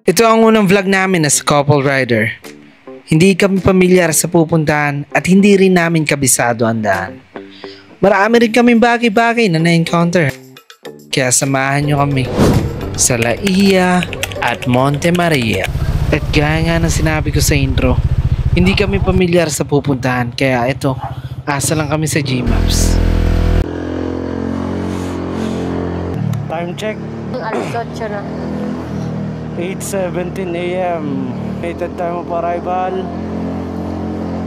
Ito ang unang vlog namin as couple rider. Hindi kami pamilyar sa pupuntahan at hindi rin namin kabisado ang daan. Marami rin kaming bagay-bagay na na-encounter. Kaya samahan nyo kami sa La Ia at Monte Maria. At gaya nga ng sinabi ko sa intro, hindi kami pamilyar sa pupuntahan kaya ito, asa lang kami sa Gmaps. Time check. Alas 8 na. 8:17 AM. Waited time of arrival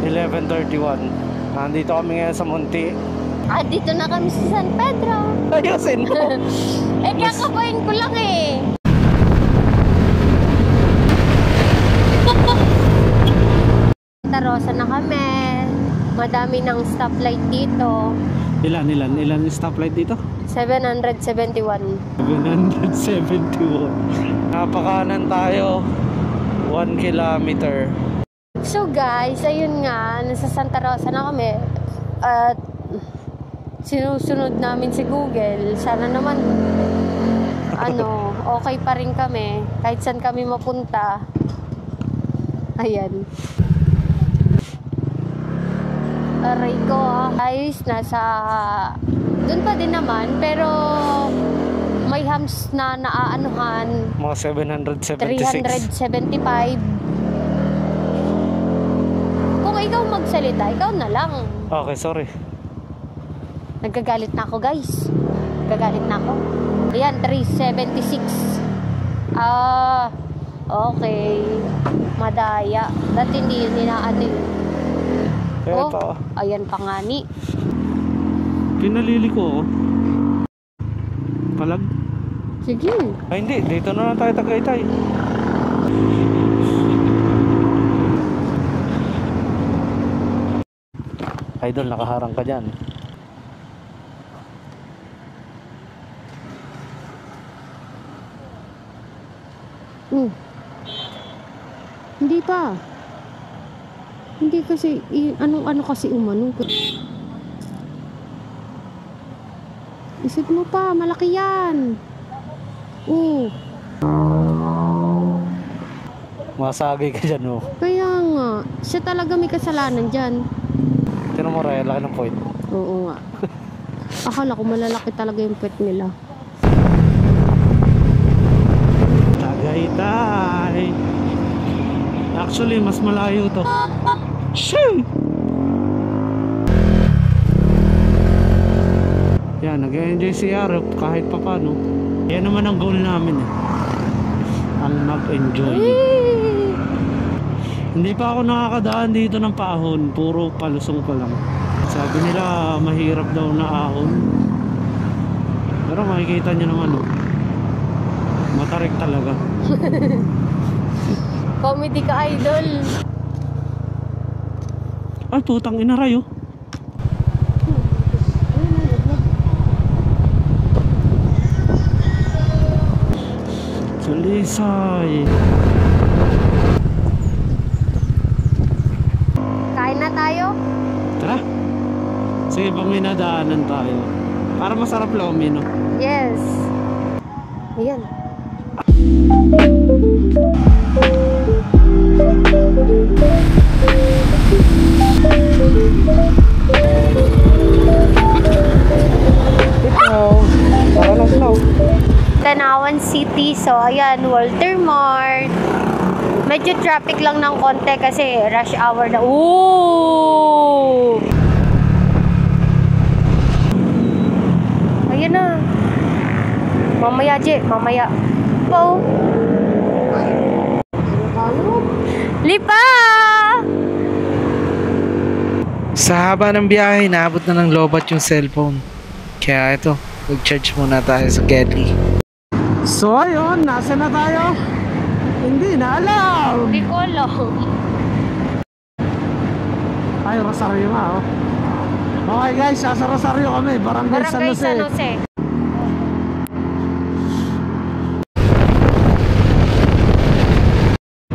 11:31. Nandito kami ngayon sa Monte. Dito na kami sa San Pedro. Ayusin mo. Kakabayin ko lang eh. Santa Rosa na kami. Madami ng stoplight dito. Ilan yung stoplight dito? 771. 771. Napakanan tayo. 1 kilometer. So guys, ayun nga, nasa Santa Rosa na kami. At sinusunod namin si Google. Sana naman okay pa rin kami kahit saan kami mapunta. Ayan. Aray ko guys, nasa doon pa din naman, pero may hams na naaanuhan. Mga 776. 375. Kung ikaw magsalita, ikaw na lang. Okay, sorry. Nagagalit na ako guys. Nagagalit na ako. Ayan, 376. Okay. Madaya. Dati hindi yun inaano yun. Eto. Ayan pa nga ni. Pinalili ko Palag? Sige. Ay hindi, dito na lang tayo Tagaytay. Idol, nakaharang ka dyan. Hindi pa. Hindi kasi, ano kasi umano. Isip mo pa, malaki yan. Masagay ka dyan Kaya nga, siya talaga may kasalanan dyan. Tino mo rin, laki ng point. Oo nga. Akala ko malalaki talaga yung pet nila. Tagaytay. Actually, mas malayo to. Shoo! Yan, nag-enjoy si Arop kahit pa paano. Yan naman ang goal namin ang mag-enjoy. Hindi pa ako nakakadaan dito ng paahon, puro palusong pa lang. Sabi nila mahirap daw na ahon. Pero makikita nyo naman matarik talaga. Comedy ka, idol. Ay, putang inaray Sulisay. Kain na tayo? Tara. Sige, pag may nadaanan tayo. Para masarap lang Yes. Ayan. Tanawan City. So, ayan, Walter Mart. Medyo traffic lang ng konti kasi rush hour na. Ayan na. Mamaya, mamaya. Lipa! Sa haba ng biyahe, naabot na ng lobat yung cellphone. Kaya ito, mag-charge muna tayo sa Gedli. So ayun, nasa na tayo? Hindi na alam. Hindi ko alam. Ay, Rosario nga Okay guys, sa Rosario kami, Barangay San Jose.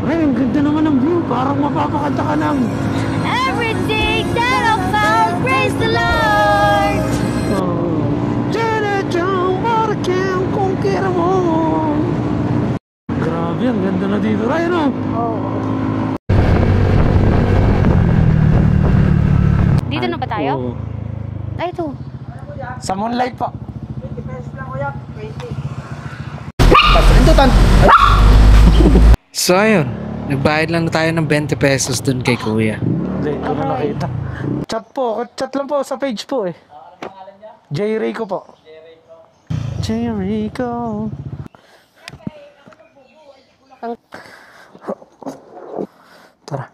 Ay, ang ganda naman ng view. Parang mapapakanta ka ng Everything that I found, praise the Lord. Jenna John, what a camp, kung kira mo. Grabe, ang ganda na dito. Ryan, oh. Oo. Dito na ba tayo? Oo. Ay, ito. Sa Moonlight po. 20 pesos lang kuya. 20. Pasindutan. So ayun, nagbayad lang na tayo ng 20 pesos dun kay kuya. Hindi, ito na nakita. Chat po, chat lang po sa page po eh. J. Rico po. J. Rico. Tara,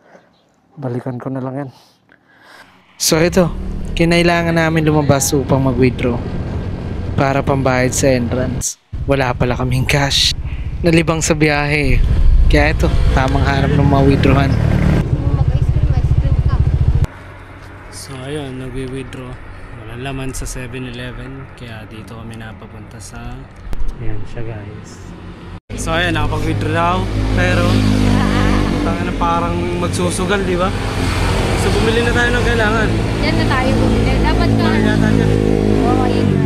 balikan ko na lang yan. So ito, kinailangan namin lumabas upang mag-withdraw para pambayad sa entrance. Wala pala kaming cash. Nalibang sa biyahe. Kaya ito, tamang hanap ng mga withdrawhan. Mag-ice cream ka. So ayun, nagwi-withdraw. Walang laman sa 7-Eleven. Kaya dito kami napapunta sa... Ayan siya guys. So ayun, nakapag-withdraw daw. Pero, parang magsusugal, di ba? So bumili na tayo ng kailangan. Yan na tayo bumili. Dapat ka Ano yata niya? Oo, ayun nga.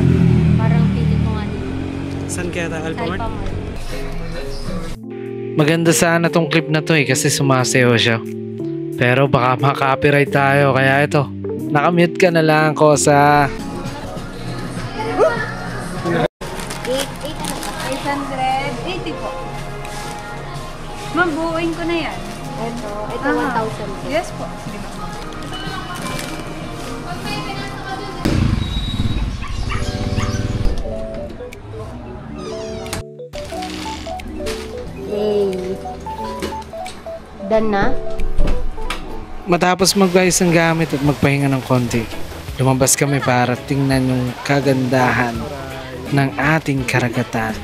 Parang pili ko nga dito. Saan kaya tayo? Alphamart? Alphamart. Maganda sana tong clip na to eh kasi sumasayaw siya. Pero baka maka-copyright tayo kaya ito. Nakamute ka na lang ko sa... 880 po. Ma'am, buuin ko na yan. Ito 1,000. Yes po. Sige ba? Yay. Done na? Matapos magbayos ng gamit at magpahinga ng konti, lumabas kami para tingnan yung kagandahan ng ating karagatan.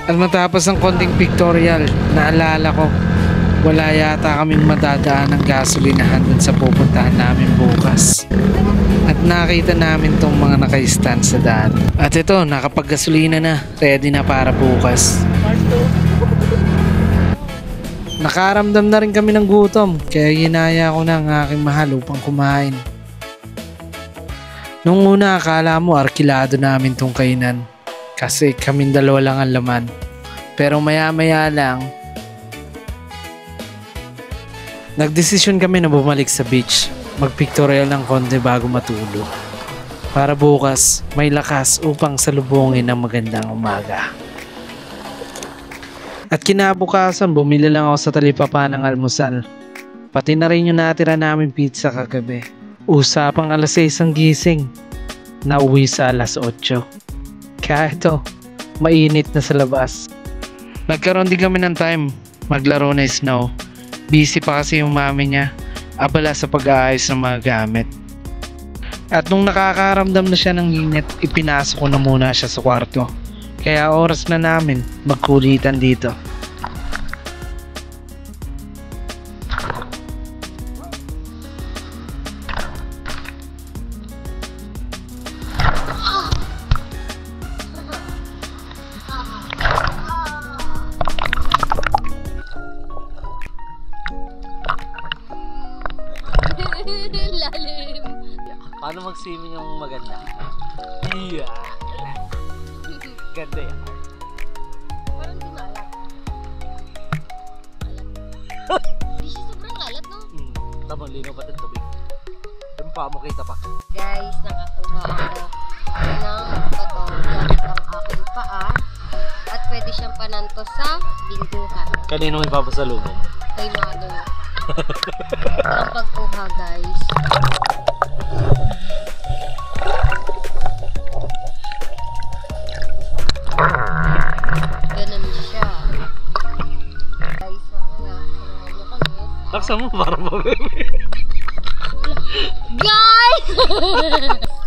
At matapos ng konting pictorial, naalala ko, wala yata kaming madadaan ng gasolinahan dun sa pupuntahan namin bukas. At nakita namin tong mga naka-stand sa daan. At ito, nakapag-gasolina na, ready na para bukas. Nakaramdam na rin kami ng gutom, kaya ginaya ko na ang aking mahal upang kumain. Nung una, akala mo arkilado namin tong kainan. Kasi kaming dalawa lang ang laman. Pero maya-maya lang, nagdesisyon kami na bumalik sa beach. Magpictorial ng konti bago matulog. Para bukas, may lakas upang salubungin ang magandang umaga. At kinabukasan, bumili lang ako sa talipapa ng almusal. Pati na rin yung natira namin pizza kagabi. Usapang alas 6 ang gising. Nauwi sa alas 8. Kaya ito, mainit na sa labas. Nagkaroon din kami ng time maglaro na snow. Busy pa kasi yung mami niya, abala sa pag-aayos ng mga gamit. At nung nakakaramdam na siya ng init, ipinasok ko na muna siya sa kwarto. Kaya oras na namin magkulitan dito. Lalim. Paano mag-swimming yung maganda? Yeah. Ganda yan. Parang di maalat. Hindi siya sobrang alat, no? Tamang lino pa din tubig. Yung paa mo kita pa. Guys, nakakuha ako ng bato gamit ang aking paa at pwede siyang pananto sa lingguhan. Kanino may papasalubong? Kay Mother. Ang pagkuha, guys. Ganun siya. Guys, Laksa mo para mabebe. guys!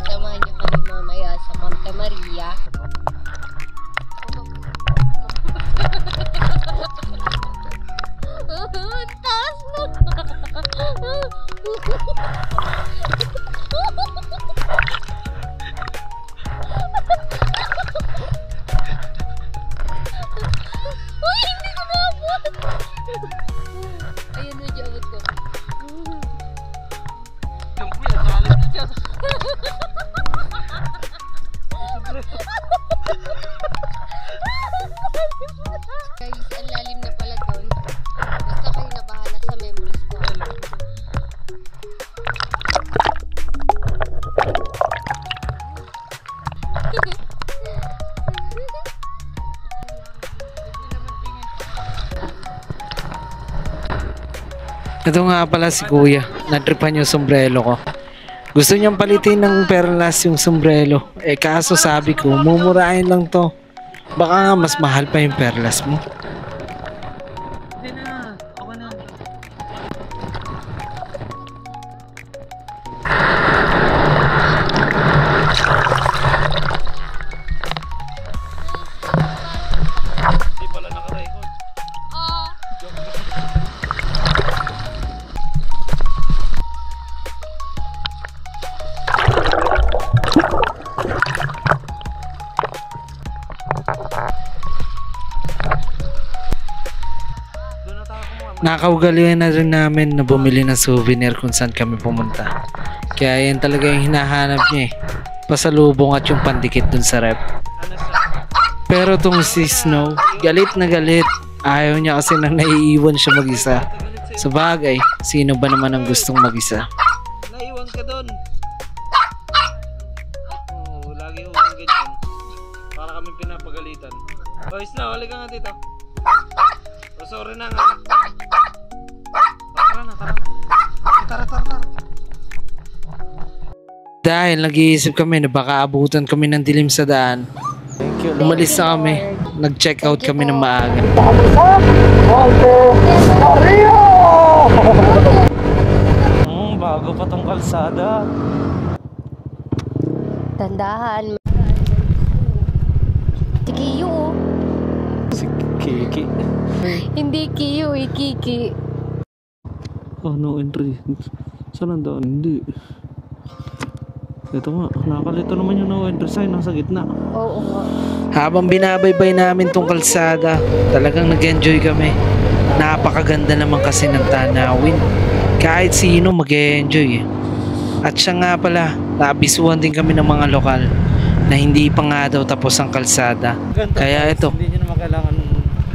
Samahan niyo kami mamaya sa Monte Maria. Ito nga pala si kuya. Natripan yung sombrero ko. Gusto niyang palitin ng perlas yung sombrero. Eh kaso sabi ko, mumurahin lang to. Baka nga mas mahal pa yung perlas mo. Nakaugalian na rin namin na bumili ng souvenir kung saan kami pumunta. Kaya yan talaga yung hinahanap niya eh. Pasalubong at yung pandikit dun sa rep. Pero tong si Snow, galit na galit. Ayaw niya kasi nang naiiwan siya mag-isa. Sa bagay, sino ba naman ang gustong mag-isa? Naiwan ka doon. Oo, lagi umang ganyan. Para kami pinapagalitan. Boys na, halika nga dito. Oh, sorry na nga. Tara na. Tara. Dahil nag-iisip kami na baka abutan kami ng dilim sa daan, umalis na kami. Nag-check out kami ng maaga. Bago pa tong kalsada. Tandahan. Si Kiyo. Oh. Si Kiki. Hindi Kiyo, Kiki. Oh, no entry. Saan ang daan? Hindi. Ito nga, nakalito naman yung no entry sign nasa gitna. Oo nga. Habang binabaybay namin tong kalsada, talagang nag-enjoy kami. Napakaganda naman kasi ng tanawin. Kahit sino mag-enjoy eh. At siya nga pala, naabisuhan din kami ng mga lokal na hindi pa nga daw tapos ang kalsada. Kaya ito. Hindi nyo naman kailangan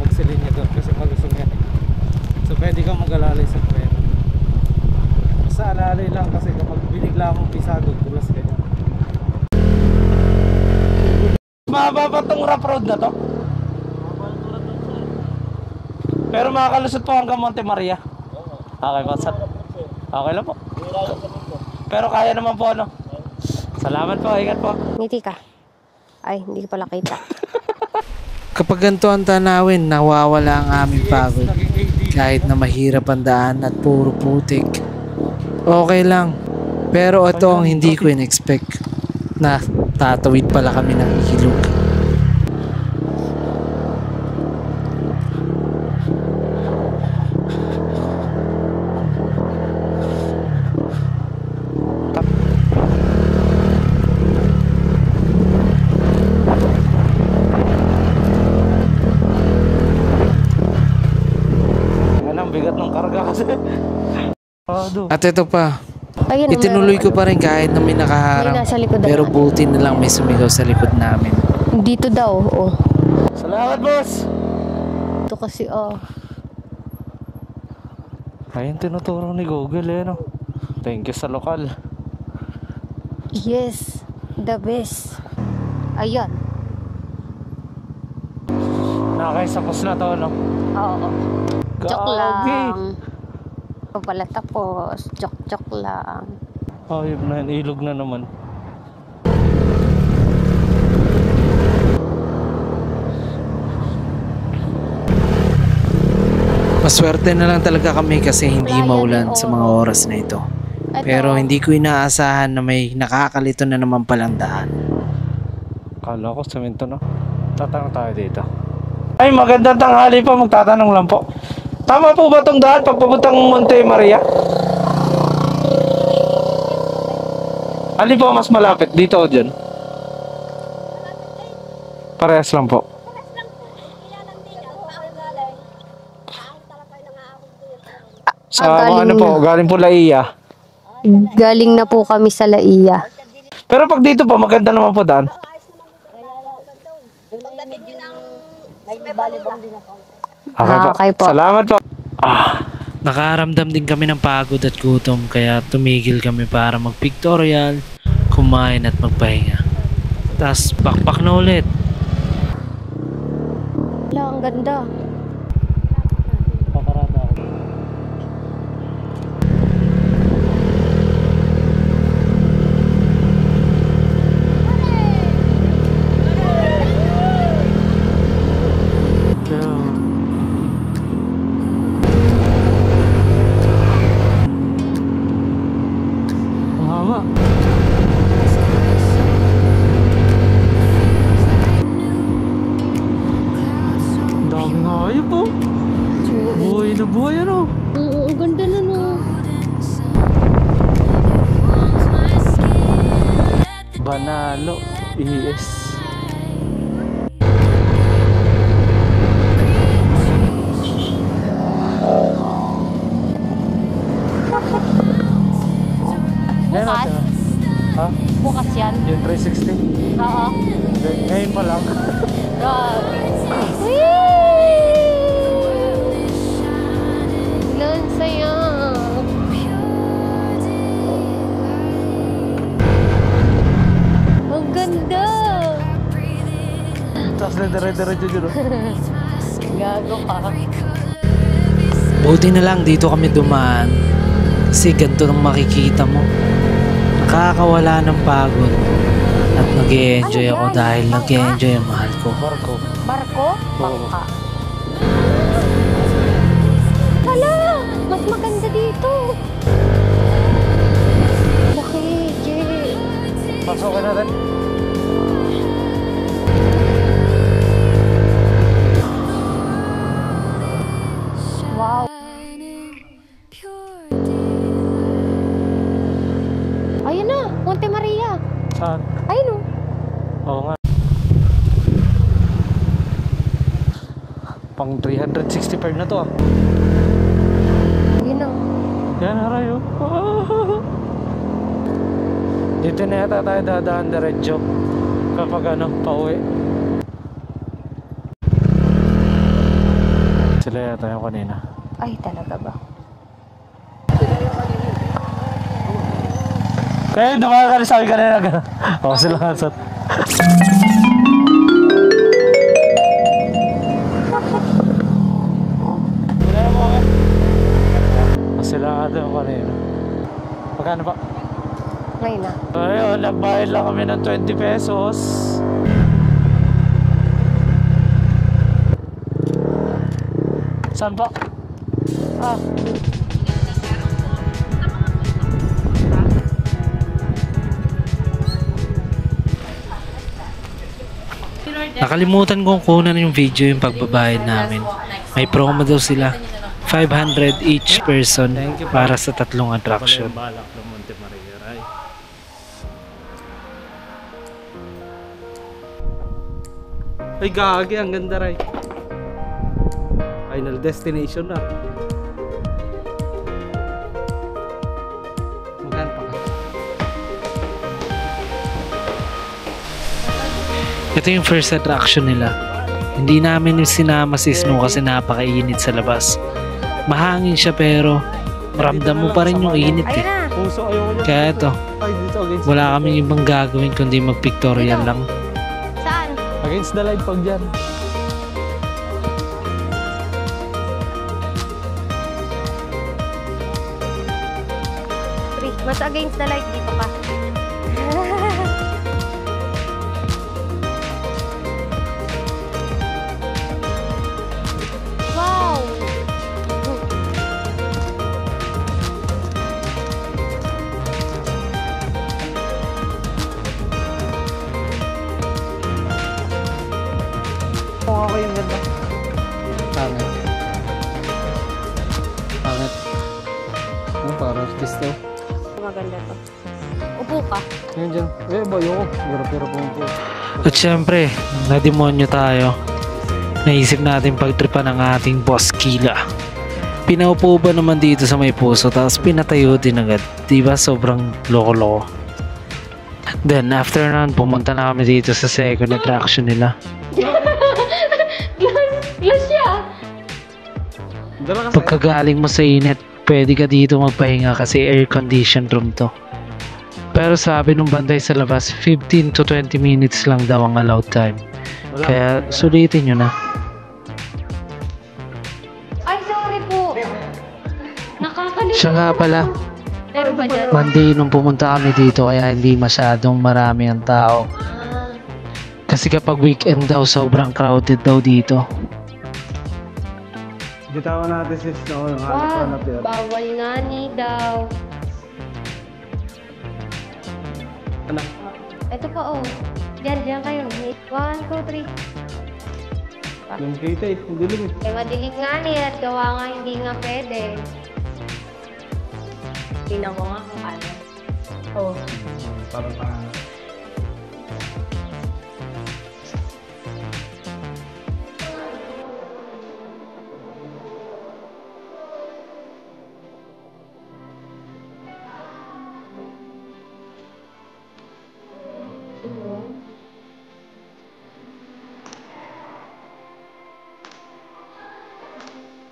magsilin nyo doon kasi malusong yan eh. So pwede kang mag-alalay sa pwede. Basta alalay lang kasi kapag binigla akong pisado, tulas ka dyan. Mahaba pa itong rough road na to? Pero makakalusot po hanggang Monte Maria. Okay po, okay lang po. Pero kaya naman po ano. Salamat po, ingat po. Ngiti ka. Ay, hindi ko pala kita. Kapag ganito ang tanawin, nawawala ang aming pagod. Kahit na mahirap ang daan at puro putik. Okay lang. Pero ito ang hindi ko in-expect. Na tatawid pala kami ng ilog. Bigat ng karga kasi. At ito pa, Ayun, itinuloy ko pa rin kahit na may nakaharang. May nasa likod Pero naman. buti na lang may sumigaw sa likod namin. Dito daw, oh. Salamat, boss! Ito kasi, oh. Ayun, tinuturo ni Google eh, no? Thank you sa lokal. Yes, the best. Ayan. Nakakaisapos na to, no? Oo. Joke Gagi. lang. O pala tapos. Joke lang. Ayun na, ilog na naman. Maswerte na lang talaga kami kasi hindi maulan sa mga oras na ito. Pero hindi ko inaasahan na may nakakalito na naman palang daan. Kala ko semento na. Tatanong tayo dito. Ay, magandang tanghali po. Magtatanong lang po. Tama po ba itong daan pagpapuntang Monte Maria? Alin po mas malapit? Dito o dyan? Parehas lang po. Sa ano po, galing po Laia. Galing na po kami sa Laia. Pero pag dito po, maganda naman po daan. Okay po. Salamat po. Nakaramdam din kami ng pagod at gutom kaya tumigil kami para mag-pictorial, kumain at magpahinga. Tas pakpak na ulit. Wala, ang ganda. to. Buhay na buhay ano. Oo, ang ganda na no. Banalo ES. Bukas? Ha? Bukas yan? Yung 360? Oo. Ngayon pa lang. God. Ilan saya. Ang ganda. Tapos na dire-diretso dyan. Gago ka. Buti na lang dito kami dumaan. Kasi ganito nang makikita mo. Nakakawala ng pagod. At nag-e-enjoy ako dahil nag-e-enjoy ang mahal ko. Barko. Barko? Bangka. Hala! Mas maganda dito. Laki, Jay. Pasok ka na rin. Wow. Ayun na, Monte Maria. Saan? Ayun o. Oo nga. Pang 365 na to ah. Ayun na. Yan haray oh. Dito na yata tayo dadaan diretso kapag ano, pauwi. Sila yata yung kanina. Ay, talaga ba? Kaya dumaan ka sabi kanina gano'n. Oo, sila nga sat. Sila nga doon kanina. Magkano ba? Ngayon na. Ayun, nagbayad lang kami ng 20 pesos. Saan pa? Ah. Nakalimutan kong kunan yung video yung pagbabayad namin. May promo daw sila. 500 each person para sa 3 attraction. Balak ng Monte Maria, right? Ay gagi, ang ganda ray. Final destination na. Magkano pa ka? Ito yung first attraction nila. Hindi namin yung sinama si Snow kasi napakainit sa labas. Mahangin siya pero maramdam mo pa rin yung init Ayun eh. na. Puso ayaw ko Kaya ito, Ay, dito against wala kaming ibang gagawin kundi mag-pictorial lang. Saan? against the light pag dyan. Mas against the light dito pa. Wow! Kung ako yung ganda. Pangit. Pangit. Ano para artista? Maganda to. Upo ka. Ngayon dyan. Eh, bayo ko. Hirap-hirap po. At syempre, na-demonyo tayo. Naisip natin pagtripan ng ating boss Kila. Pinaupo ba naman dito sa may puso tapos pinatayo din agad. Diba sobrang loko-loko. Then after nun, pumunta na kami dito sa second attraction nila. Glass siya! Dala ka sa Pagkagaling mo sa init, pwede ka dito magpahinga kasi air-conditioned room to. Pero sabi nung bantay sa labas, 15 to 20 minutes lang daw ang allowed time. Kaya sulitin nyo na. Ay, sorry po. Nakakalimutan. Siya nga pala, Meron ba dyan? Monday nung pumunta kami dito kaya hindi masyadong marami ang tao. Kasi kapag weekend daw, sobrang crowded daw dito. Bitawan natin si Snow. Yung Wow, bawal nga ni daw. Anak. Ito pa oh. Diyan kayo. 1, 2, 3. Alam kita eh, ang dilim eh. Eh, madilim nga niya at gawa nga hindi nga pwede. Tingnan ko nga kung ano. Oh. Parang paano.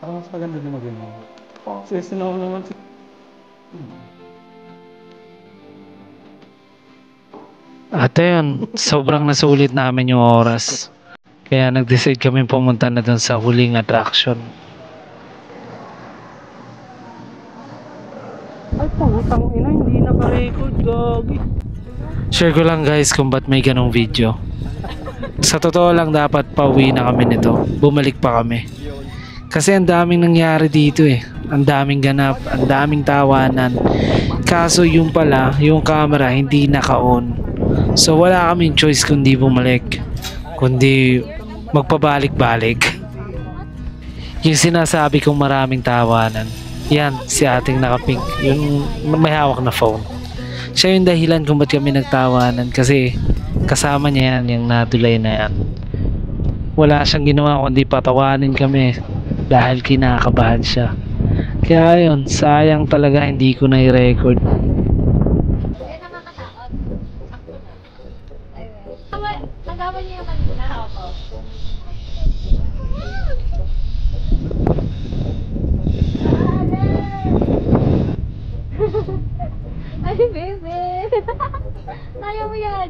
Parang mas maganda na mag-ganyan. Kasi sinaw naman si... At ayun, sobrang nasulit namin yung oras. Kaya nag-decide kami pumunta na dun sa huling attraction. Ay, pangutang ina, hindi naka-record, gagi. Share ko lang guys kung ba't may ganong video. Sa totoo lang dapat pauwi na kami nito. Bumalik pa kami. Kasi ang daming nangyari dito eh. Ang daming ganap, ang daming tawanan. Kaso yung pala, yung camera hindi naka-on. So wala kaming choice kundi bumalik. Kundi magpabalik-balik. Yung sinasabi kong maraming tawanan. Yan, si ating nakapink. Yung may hawak na phone. Siya yung dahilan kung ba't kami nagtawanan. Kasi kasama niya yan, yung natulay na yan. Wala siyang ginawa kundi patawanin kami. Dahil kinakabahan siya. Kaya yun, sayang talaga hindi ko na i-record. Nagawa niya yung kanina. Opo. Ay, bebe. Kaya mo yan.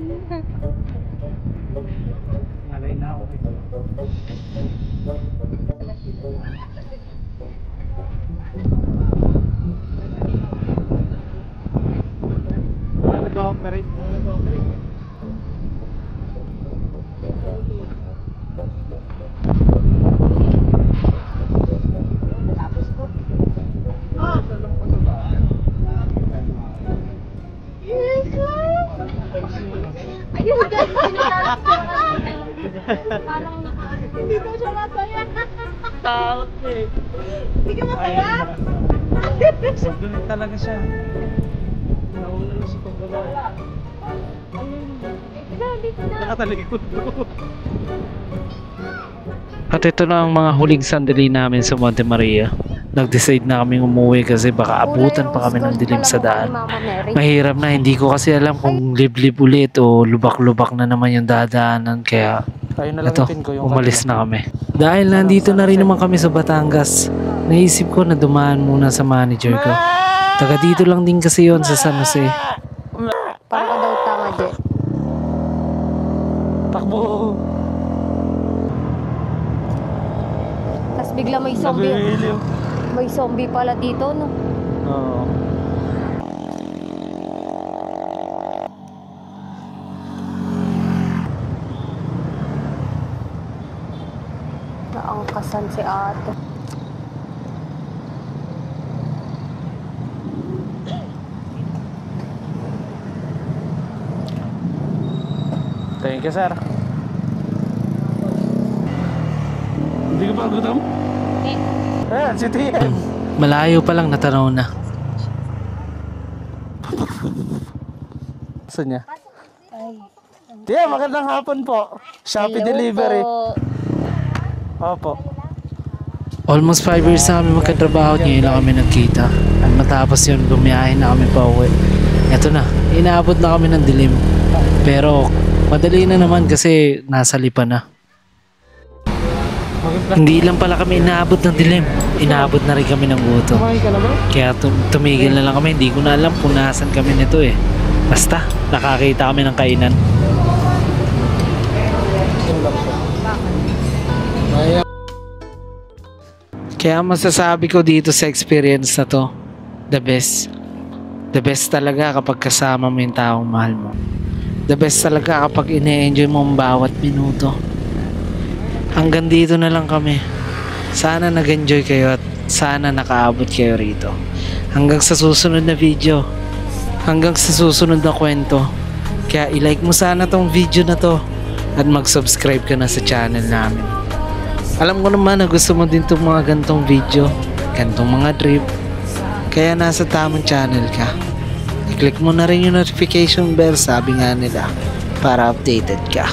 Nalay na ako eh. Nag-ooperate. Hindi ko siya mataya. Takot eh. Hindi ka mataya? Magulit talaga siya. Nauna na siya pag babae. Nakatalikod ko. At ito na ang mga huling sandali namin sa Monte Maria. Nag-decide na kaming umuwi kasi baka abutan pa kami ng dilim sa daan. Mahirap na, hindi ko kasi alam kung liblib ulit o lubak-lubak na naman yung dadaanan. Kaya ito, umalis na kami. Dahil nandito na rin naman kami sa Batangas, naisip ko na dumaan muna sa manager ko. Taga dito lang din kasi yon sa San Jose. Parang ka daw tanga, Je. Takbo! Tapos bigla may zombie. Nabihiliw. May zombie pala dito, no? Oo. Naangkasan si ate. Thank you, sir. Hindi ka pa gutom? Ayan, si TM. Malayo pa lang natanaw na. Saan niya? TM, magandang hapon po. Shopee delivery. Opo. Almost 5 years na kami magkatrabaho, ngayon lang kami nagkita. At matapos yun, bumiyahin na kami pa uwi. Eto na, inaabot na kami ng dilim. Pero madali na naman kasi nasa lipa na. Hindi lang pala kami inaabot ng dilim, inaabot na rin kami ng gutom. Kaya tumigil na lang kami, hindi ko na alam kung nasan kami nito eh. Basta, nakakita kami ng kainan. Kaya masasabi ko dito sa experience na to, the best. The best talaga kapag kasama mo yung taong mahal mo. The best talaga kapag ine-enjoy mo ang bawat minuto. Hanggang dito na lang kami. Sana nag-enjoy kayo at sana nakaabot kayo rito. Hanggang sa susunod na video. Hanggang sa susunod na kwento. Kaya i-like mo sana tong video na to at mag-subscribe ka na sa channel namin. Alam ko naman na gusto mo din itong mga gantong video, gantong mga trip. Kaya nasa tamang channel ka. I-click mo na rin yung notification bell, sabi nga nila, para updated ka.